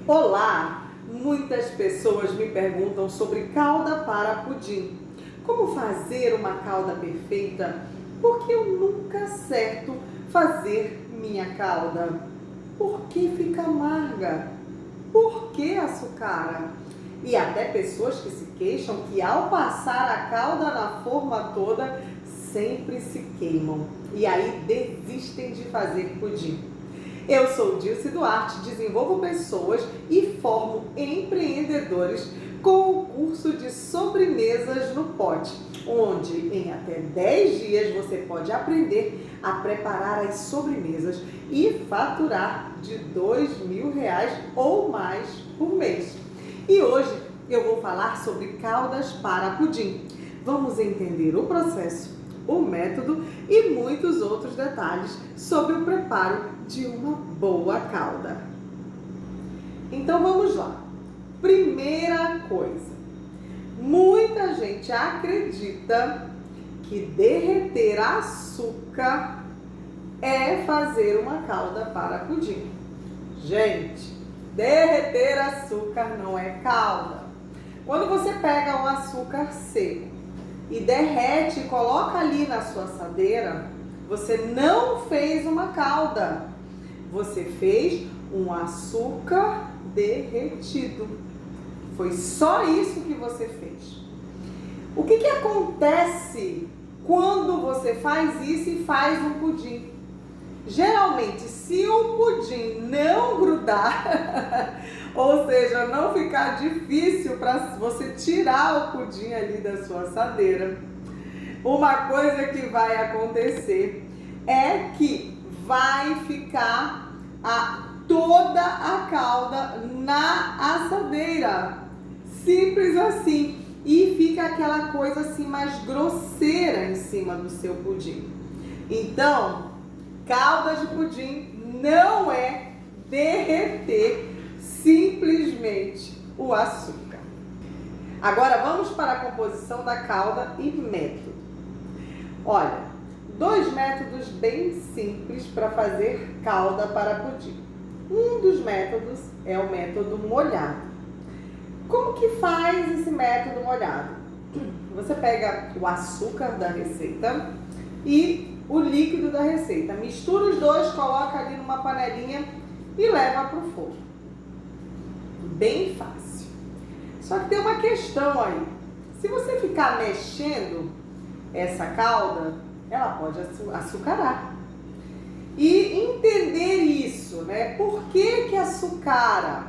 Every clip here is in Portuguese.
Olá! Muitas pessoas me perguntam sobre calda para pudim. Como fazer uma calda perfeita? Porque eu nunca acerto fazer minha calda. Por que fica amarga? Por que açucara? E até pessoas que se queixam que ao passar a calda na forma toda, sempre se queimam. E aí desistem de fazer pudim. Eu sou Dilce Duarte, desenvolvo pessoas e formo empreendedores com o curso de sobremesas no pote, onde em até 10 dias você pode aprender a preparar as sobremesas e faturar de R$ 2.000 ou mais por mês. E hoje eu vou falar sobre caldas para pudim. Vamos entender o processo, o método e muitos outros detalhes sobre o preparo de uma boa calda. Então vamos lá. Primeira coisa, muita gente acredita que derreter açúcar é fazer uma calda para pudim. Gente, derreter açúcar não é calda. Quando você pega um açúcar seco e derrete e coloca ali na sua assadeira, você não fez uma calda. Você fez um açúcar derretido. Foi só isso que você fez. O que acontece quando você faz isso e faz um pudim? Geralmente, se o pudim não grudar, ou seja, não ficar difícil para você tirar o pudim ali da sua assadeira, uma coisa que vai acontecer é que vai ficar toda a calda na assadeira. Simples assim. E fica aquela coisa assim mais grosseira em cima do seu pudim. Então, calda de pudim não é derreter simplesmente o açúcar. Agora vamos para a composição da calda e método. Olha, 2 métodos bem simples para fazer calda para pudim. Um dos métodos é o método molhado. Como que faz esse método molhado? Você pega o açúcar da receita e o líquido da receita. Mistura os dois, coloca ali numa panelinha e leva para o forno. Bem fácil. Só que tem uma questão aí. Se você ficar mexendo essa calda, ela pode açucarar. E entender isso, né? Por que açucara?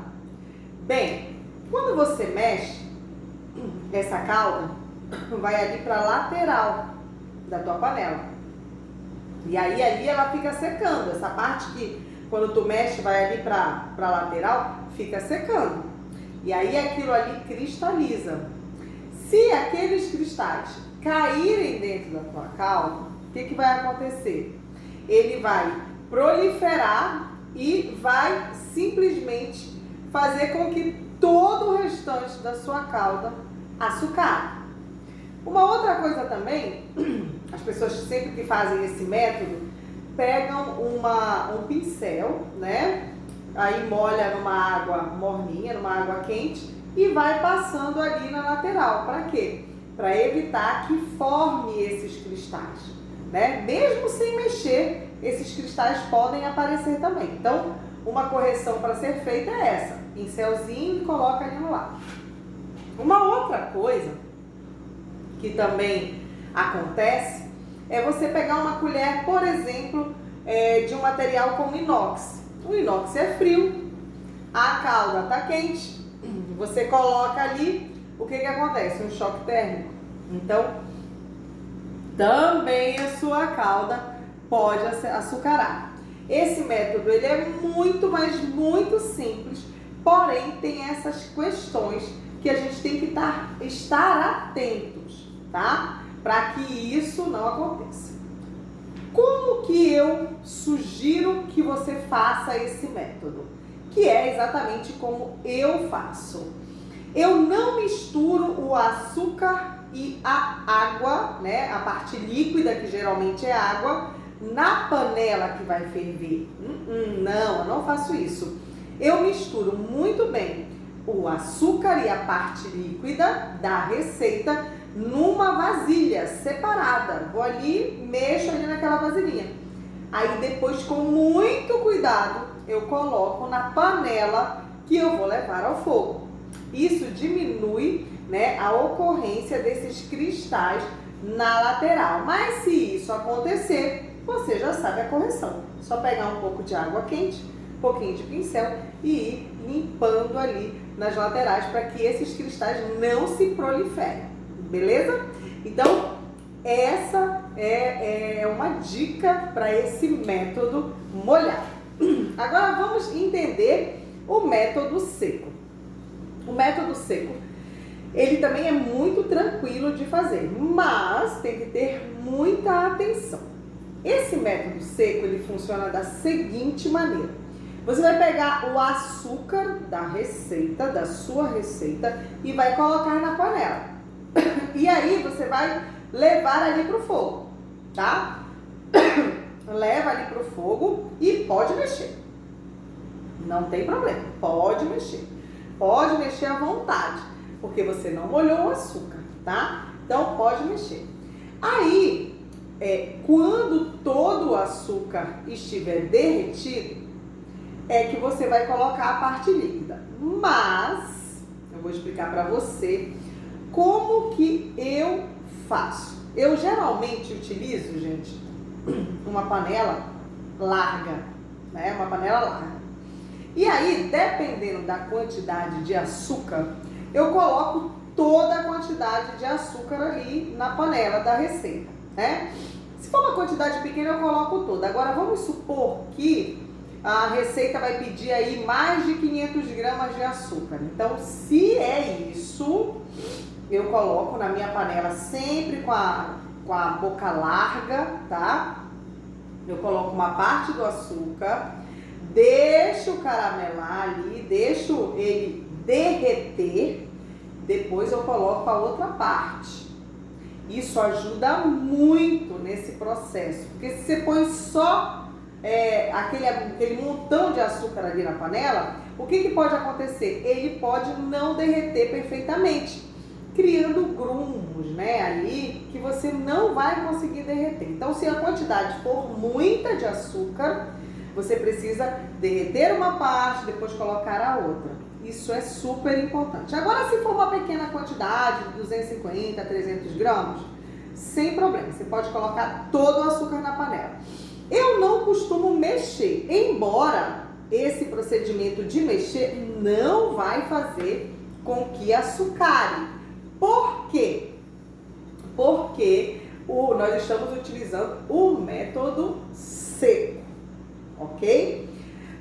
Bem, quando você mexe essa calda, vai ali para a lateral da tua panela. E aí ali ela fica secando. Essa parte que quando tu mexe vai ali para a lateral, fica secando. E aí aquilo ali cristaliza. Se aqueles cristais caírem dentro da tua calda, o que vai acontecer? Ele vai proliferar e vai simplesmente fazer com que todo o restante da sua calda açucare. Uma outra coisa também, as pessoas sempre que fazem esse método, pegam um pincel, né? Aí molha numa água morninha, numa água quente e vai passando ali na lateral. Para quê? Para evitar que forme esses cristais, né? Mesmo sem mexer, esses cristais podem aparecer também. Então, uma correção para ser feita é essa. Pincelzinho e coloca ali no lado. Uma outra coisa que também acontece é você pegar uma colher, por exemplo, de um material como inox. O inox é frio, a calda está quente, você coloca ali, o que acontece? Um choque térmico. Então, também a sua calda pode açucarar. Esse método ele é muito, mas muito simples, porém tem essas questões que a gente tem que estar atentos, tá? Para que isso não aconteça. Como que eu sugiro que você faça esse método? Que é exatamente como eu faço. Eu não misturo o açúcar e a água, né? A parte líquida, que geralmente é água, na panela que vai ferver. Não, eu não faço isso. eu misturo muito bem o açúcar e a parte líquida da receita numa vasilha separada. Vou ali, mexo ali naquela vasilhinha. Aí depois, com muito cuidado, eu coloco na panela que eu vou levar ao fogo. Isso diminui, né, a ocorrência desses cristais na lateral. Mas se isso acontecer, você já sabe a correção. Só pegar um pouco de água quente, um pouquinho de pincel e ir limpando ali nas laterais para que esses cristais não se proliferem, beleza? Então, essa é uma dica para esse método molhar. Agora vamos entender o método seco. O método seco, ele também é muito tranquilo de fazer, mas tem que ter muita atenção. Esse método seco, ele funciona da seguinte maneira. Você vai pegar o açúcar da receita, da sua receita, e vai colocar na panela. E aí você vai levar ali pro fogo, tá? Leva ali pro fogo e pode mexer. Não tem problema, pode mexer. Pode mexer à vontade, porque você não molhou o açúcar, tá? Então pode mexer. Aí, quando todo o açúcar estiver derretido, é que você vai colocar a parte líquida. Mas eu vou explicar para você como que eu faço. Eu geralmente utilizo, gente, uma panela larga, né? Uma panela larga. E aí, dependendo da quantidade de açúcar, eu coloco toda a quantidade de açúcar ali na panela da receita, né? Se for uma quantidade pequena, eu coloco toda. Agora, vamos supor que a receita vai pedir aí mais de 500 gramas de açúcar. Então, se é isso, eu coloco na minha panela sempre com a boca larga, tá? Eu coloco uma parte do açúcar, deixo caramelar ali, deixo ele derreter, depois eu coloco a outra parte. Isso ajuda muito nesse processo, porque se você põe só aquele montão de açúcar ali na panela, o que pode acontecer? Ele pode não derreter perfeitamente, criando grumos, né, ali que você não vai conseguir derreter. Então, se a quantidade for muita de açúcar, você precisa derreter uma parte, depois colocar a outra. Isso é super importante. Agora, se for uma pequena quantidade, 250, 300 gramas, sem problema, você pode colocar todo o açúcar na panela. Eu não costumo mexer, embora esse procedimento de mexer não vai fazer com que açucare. Por quê? Porque nós estamos utilizando o método seco, ok?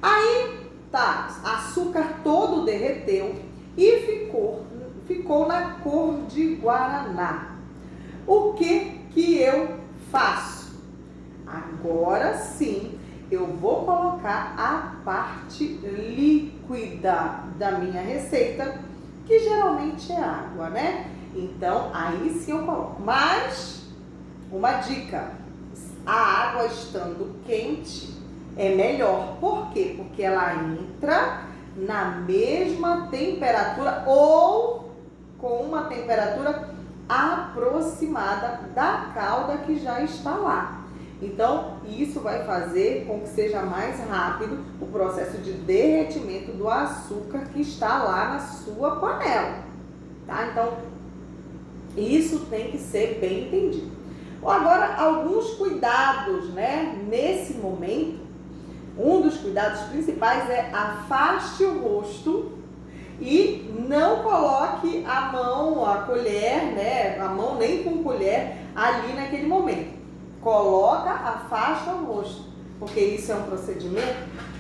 Aí, tá, açúcar todo derreteu e ficou na cor de guaraná. O que eu faço? Agora sim, eu vou colocar a parte líquida da minha receita, que geralmente é água, né? Então, aí sim eu coloco. Mas, uma dica, a água estando quente é melhor. Por quê? Porque ela entra na mesma temperatura ou com uma temperatura aproximada da calda que já está lá. Então, isso vai fazer com que seja mais rápido o processo de derretimento do açúcar que está lá na sua panela, tá? Então, isso tem que ser bem entendido. Agora, alguns cuidados, né? Nesse momento, um dos cuidados principais é afaste o rosto e não coloque a mão, a colher, né? A mão nem com colher ali naquele momento. Coloca, afasta o rosto, porque isso é um procedimento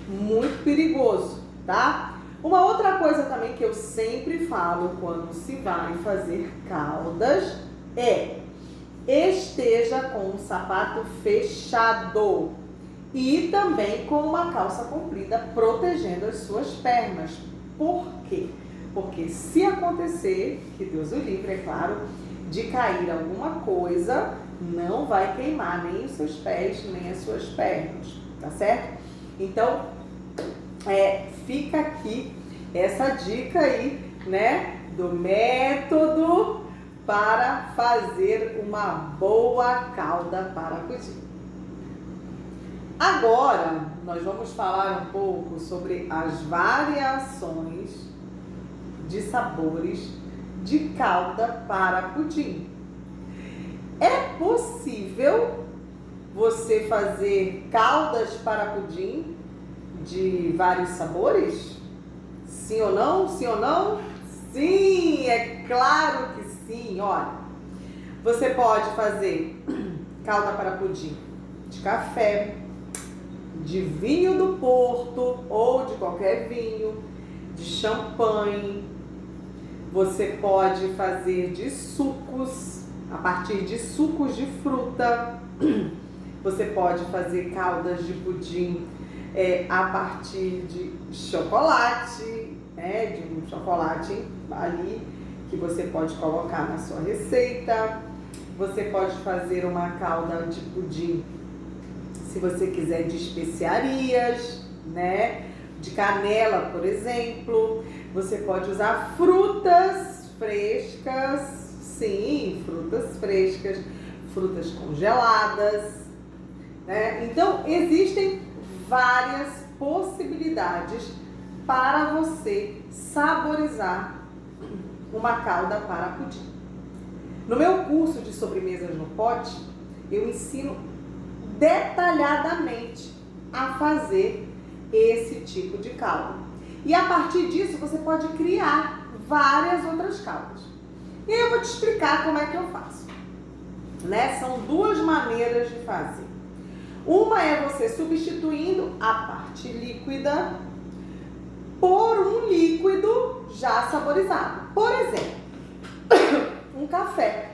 muito perigoso, tá? Uma outra coisa também que eu sempre falo quando se vai fazer caldas é: esteja com um sapato fechado e também com uma calça comprida protegendo as suas pernas. Por quê? Porque se acontecer, que Deus o livre, é claro, de cair alguma coisa, não vai queimar nem os seus pés, nem as suas pernas, tá certo? Então, fica aqui essa dica aí, né, do método para fazer uma boa calda para pudim. Agora, nós vamos falar um pouco sobre as variações de sabores de calda para pudim. É possível você fazer caldas para pudim de vários sabores? Sim ou não? Sim ou não? Sim, é claro que sim. Olha, você pode fazer calda para pudim de café, de vinho do Porto ou de qualquer vinho, de champanhe. Você pode fazer de sucos, a partir de sucos de fruta. Você pode fazer caldas de pudim a partir de chocolate, de um chocolate ali que você pode colocar na sua receita. Você pode fazer uma calda de pudim, se você quiser, de especiarias, né? De canela, por exemplo. Você pode usar frutas frescas, sim, frutas frescas, frutas congeladas, né? Então, existem várias possibilidades para você saborizar uma calda para pudim. No meu curso de sobremesas no pote, eu ensino detalhadamente a fazer esse tipo de calda. E a partir disso você pode criar várias outras caldas. E eu vou te explicar como é que eu faço. Né? São duas maneiras de fazer. Uma é você substituindo a parte líquida por um líquido já saborizado. Por exemplo, um café.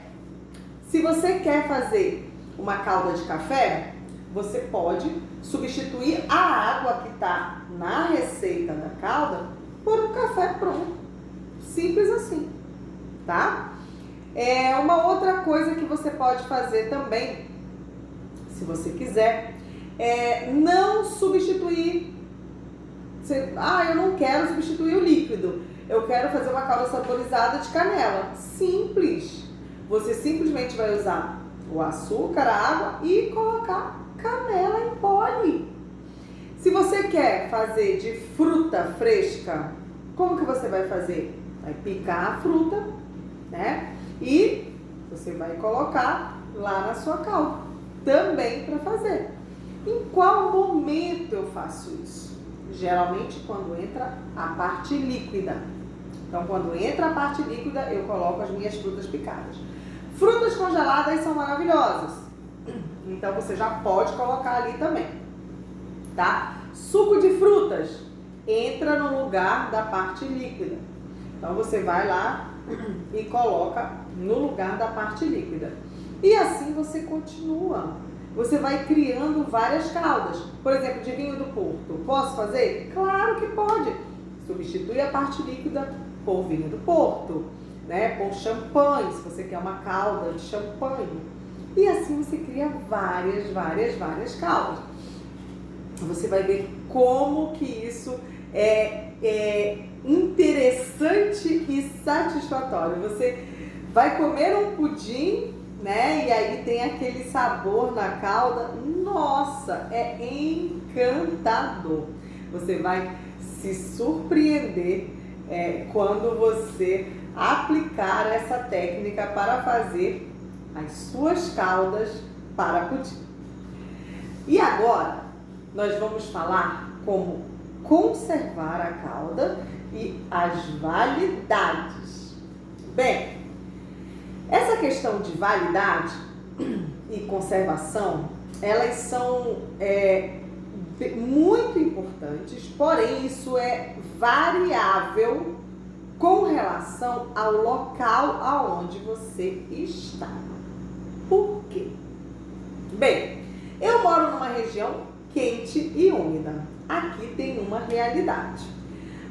Se você quer fazer uma calda de café, você pode substituir a água que está na receita da calda por um café pronto. Simples assim, tá? Uma outra coisa que você pode fazer também, se você quiser, não substituir. Eu não quero substituir o líquido, eu quero fazer uma calda saborizada de canela. Simples. Você simplesmente vai usar o açúcar, a água e colocar canela em pó ali. Se você quer fazer de fruta fresca, como que você vai fazer? Vai picar a fruta, né? E você vai colocar lá na sua calda, também para fazer. Em qual momento eu faço isso? Geralmente quando entra a parte líquida. Então, quando entra a parte líquida, eu coloco as minhas frutas picadas. Frutas congeladas são maravilhosas. Então, você já pode colocar ali também, tá? Suco de frutas entra no lugar da parte líquida. Então, você vai lá e coloca no lugar da parte líquida. E assim você continua. Você vai criando várias caldas. Por exemplo, de vinho do Porto. Posso fazer? Claro que pode. Substitui a parte líquida por vinho do Porto, né? Por champanhe, se você quer uma calda de champanhe. E assim você cria várias caldas. Você vai ver como que isso é interessante e satisfatório. Você vai comer um pudim, né? E aí tem aquele sabor na calda. Nossa, é encantador. Você vai se surpreender quando você aplicar essa técnica para fazer as suas caldas para pudim. E agora nós vamos falar como conservar a calda e as validades. Bem, essa questão de validade e conservação, elas são muito importantes, porém isso é variável com relação ao local aonde você está. Por quê? Bem, eu moro numa região quente e úmida. Aqui tem uma realidade.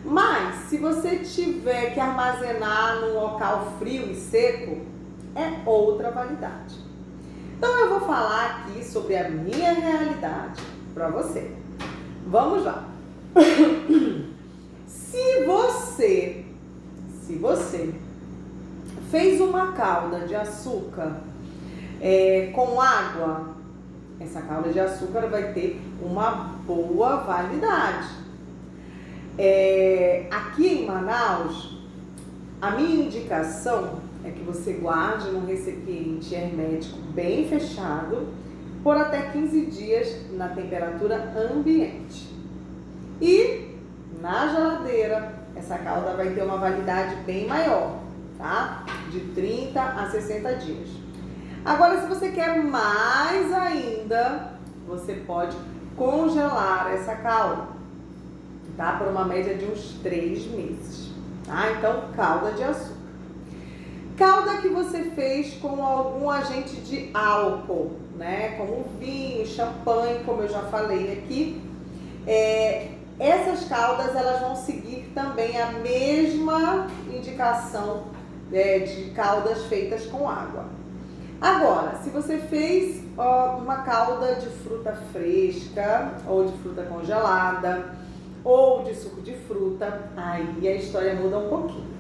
Mas se você tiver que armazenar num local frio e seco, é outra validade. Então eu vou falar aqui sobre a minha realidade para você. Vamos lá. Se você fez uma calda de açúcar com água, essa calda de açúcar vai ter uma boa validade. Aqui em Manaus, a minha indicação é que você guarde num recipiente hermético bem fechado por até 15 dias na temperatura ambiente. E na geladeira, essa calda vai ter uma validade bem maior, tá? De 30 a 60 dias. Agora, se você quer mais ainda, você pode congelar essa calda, tá? Por uma média de uns 3 meses, tá? Então, calda de açúcar. Calda que você fez com algum agente de álcool, né? Como vinho, champanhe, como eu já falei aqui. Essas caldas, elas vão seguir também a mesma indicação de caldas feitas com água. Agora, se você fez uma calda de fruta fresca, ou de fruta congelada, ou de suco de fruta, aí a história muda um pouquinho.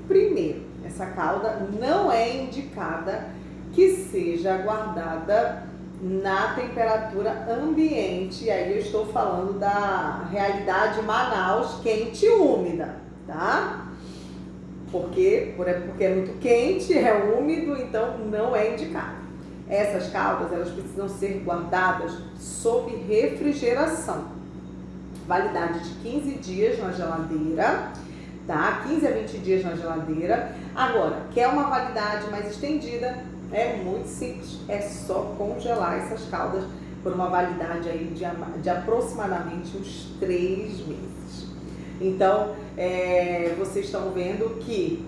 Primeiro, essa calda não é indicada que seja guardada na temperatura ambiente. E aí eu estou falando da realidade Manaus quente e úmida, tá? Porque é muito quente, é úmido, então não é indicado. Essas caldas, elas precisam ser guardadas sob refrigeração. Validade de 15 dias na geladeira, tá? 15 a 20 dias na geladeira. Agora, quer uma validade mais estendida? É muito simples, é só congelar essas caldas por uma validade aí de aproximadamente uns 3 meses. Então, vocês estão vendo que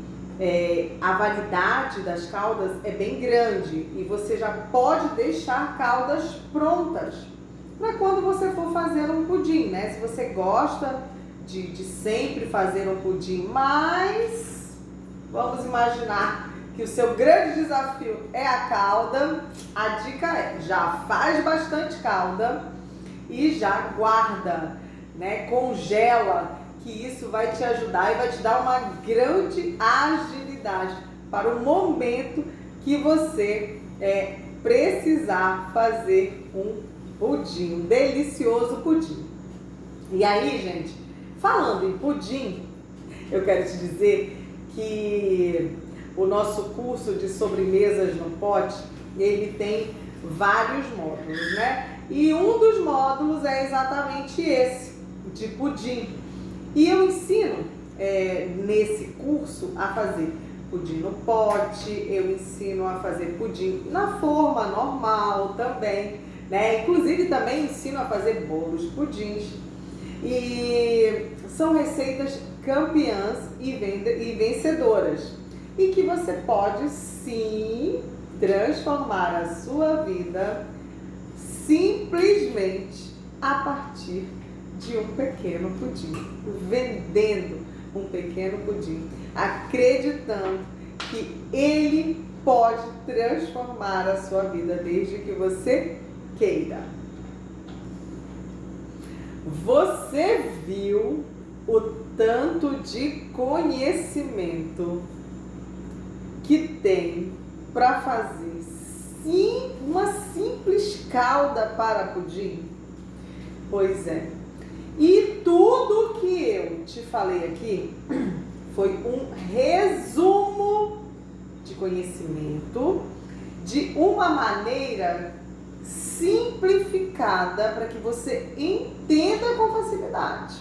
a validade das caldas é bem grande e você já pode deixar caldas prontas para quando você for fazer um pudim, né? Se você gosta de sempre fazer um pudim, mas vamos imaginar que o seu grande desafio é a calda, a dica é: já faz bastante calda e já guarda, né? Congela, que isso vai te ajudar e vai te dar uma grande agilidade para o momento que você precisar fazer um pudim, um delicioso pudim. E aí, gente, falando em pudim, eu quero te dizer que o nosso curso de sobremesas no pote, ele tem vários módulos, né? E um dos módulos é exatamente esse, de pudim. E eu ensino nesse curso a fazer pudim no pote, eu ensino a fazer pudim na forma normal também, né? Inclusive também ensino a fazer bolos pudins. E são receitas campeãs e vencedoras. E que você pode sim transformar a sua vida simplesmente a partir de um pequeno pudim, vendendo um pequeno pudim, acreditando que ele pode transformar a sua vida desde que você queira. Você viu o tanto de conhecimento que tem para fazer uma simples calda para pudim? Pois é. E tudo que eu te falei aqui foi um resumo de conhecimento de uma maneira simplificada para que você entenda com facilidade.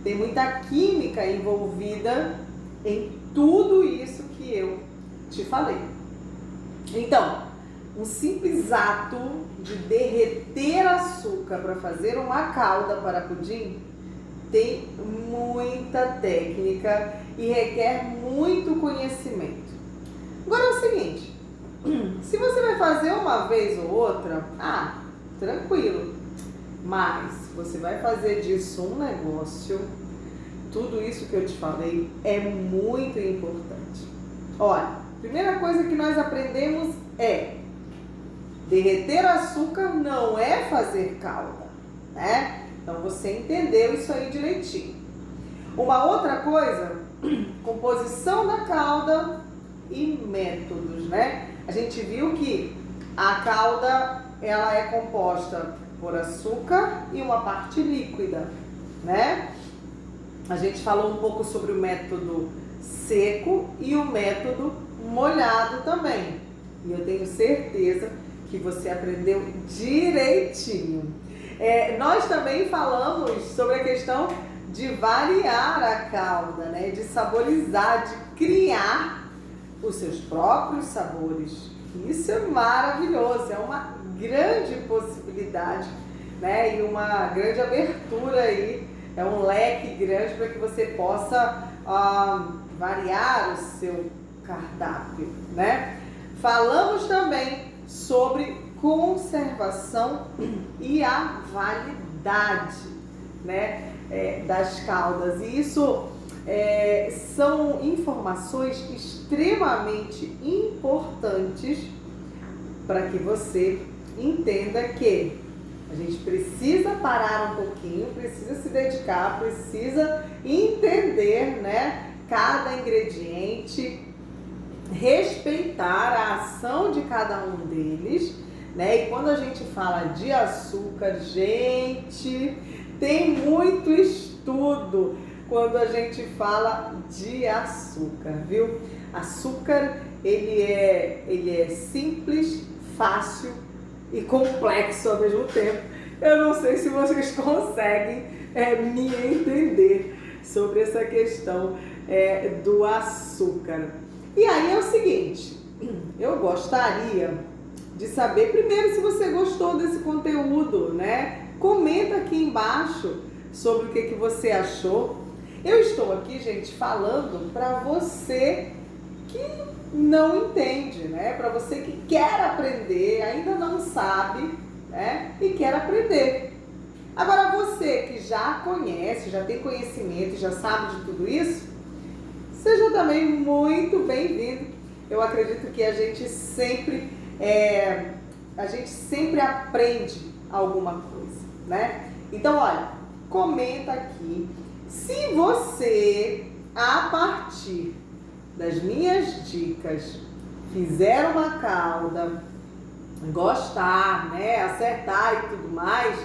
Tem muita química envolvida em tudo isso que eu te falei. Então, um simples ato de derreter açúcar para fazer uma calda para pudim tem muita técnica e requer muito conhecimento. Agora é o seguinte, se você vai fazer uma vez ou outra, tranquilo. Mas você vai fazer disso um negócio, tudo isso que eu te falei é muito importante. Olha, primeira coisa que nós aprendemos é: derreter açúcar não é fazer calda, né? Então você entendeu isso aí direitinho. Uma outra coisa, composição da calda e métodos, né? A gente viu que a calda ela é composta por açúcar e uma parte líquida, né? A gente falou um pouco sobre o método seco e o método molhado também. E eu tenho certeza que você aprendeu direitinho. Nós também falamos sobre a questão de variar a calda, né? De saborizar, de criar os seus próprios sabores. Isso é maravilhoso, é uma grande possibilidade, né? E uma grande abertura aí, é um leque grande para que você possa variar o seu cardápio, né? Falamos também sobre conservação e a validade, né, das caldas. E isso são informações extremamente importantes para que você entenda que a gente precisa parar um pouquinho, precisa se dedicar, precisa entender, né, cada ingrediente, respeitar a ação de cada um deles, né? E quando a gente fala de açúcar, gente, tem muito estudo quando a gente fala de açúcar, viu? Açúcar, ele é simples, fácil e complexo ao mesmo tempo. Eu não sei se vocês conseguem me entender sobre essa questão do açúcar. E aí é o seguinte, eu gostaria de saber primeiro se você gostou desse conteúdo, né? Comenta aqui embaixo sobre o que você achou. Eu estou aqui, gente, falando para você que não entende, né? Para você que quer aprender, ainda não sabe, né? E quer aprender. Agora você que já conhece, já tem conhecimento, já sabe de tudo isso, seja também muito bem-vindo. Eu acredito que a gente sempre aprende alguma coisa, né? Então, olha, comenta aqui se você, a partir das minhas dicas, fizer uma calda, gostar, né, acertar e tudo mais,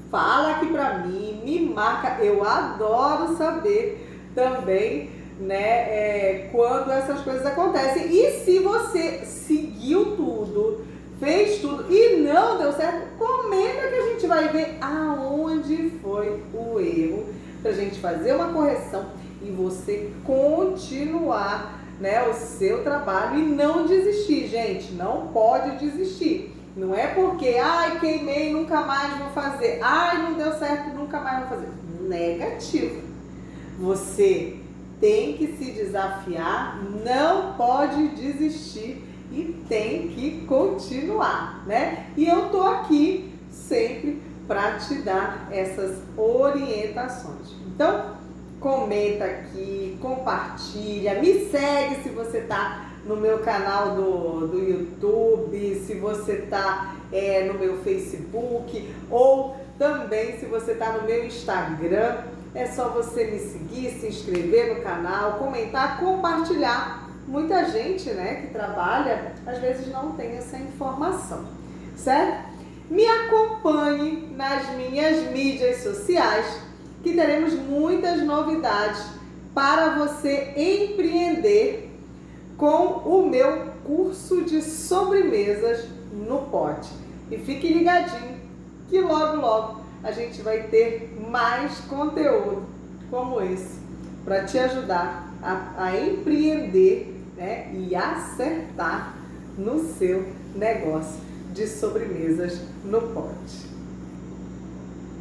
fala aqui pra mim, me marca. Eu adoro saber também, né, quando essas coisas acontecem. E se você seguiu tudo, fez tudo e não deu certo, comenta que a gente vai ver aonde foi o erro, pra gente fazer uma correção e você continuar, né, o seu trabalho e não desistir, gente. Não pode desistir. Não é porque, queimei, nunca mais vou fazer. Não deu certo, nunca mais vou fazer. Negativo. Você tem que se desafiar, não pode desistir e tem que continuar, né? E eu tô aqui sempre para te dar essas orientações. Então, comenta aqui, compartilha, me segue se você tá no meu canal do YouTube, se você tá no meu Facebook ou também se você tá no meu Instagram. É só você me seguir, se inscrever no canal, comentar, compartilhar. Muita gente, né, que trabalha, às vezes não tem essa informação, certo? Me acompanhe nas minhas mídias sociais, que teremos muitas novidades para você empreender com o meu curso de sobremesas no pote. E fique ligadinho que logo, logo a gente vai ter mais conteúdo como esse para te ajudar a empreender, né, e acertar no seu negócio de sobremesas no pote.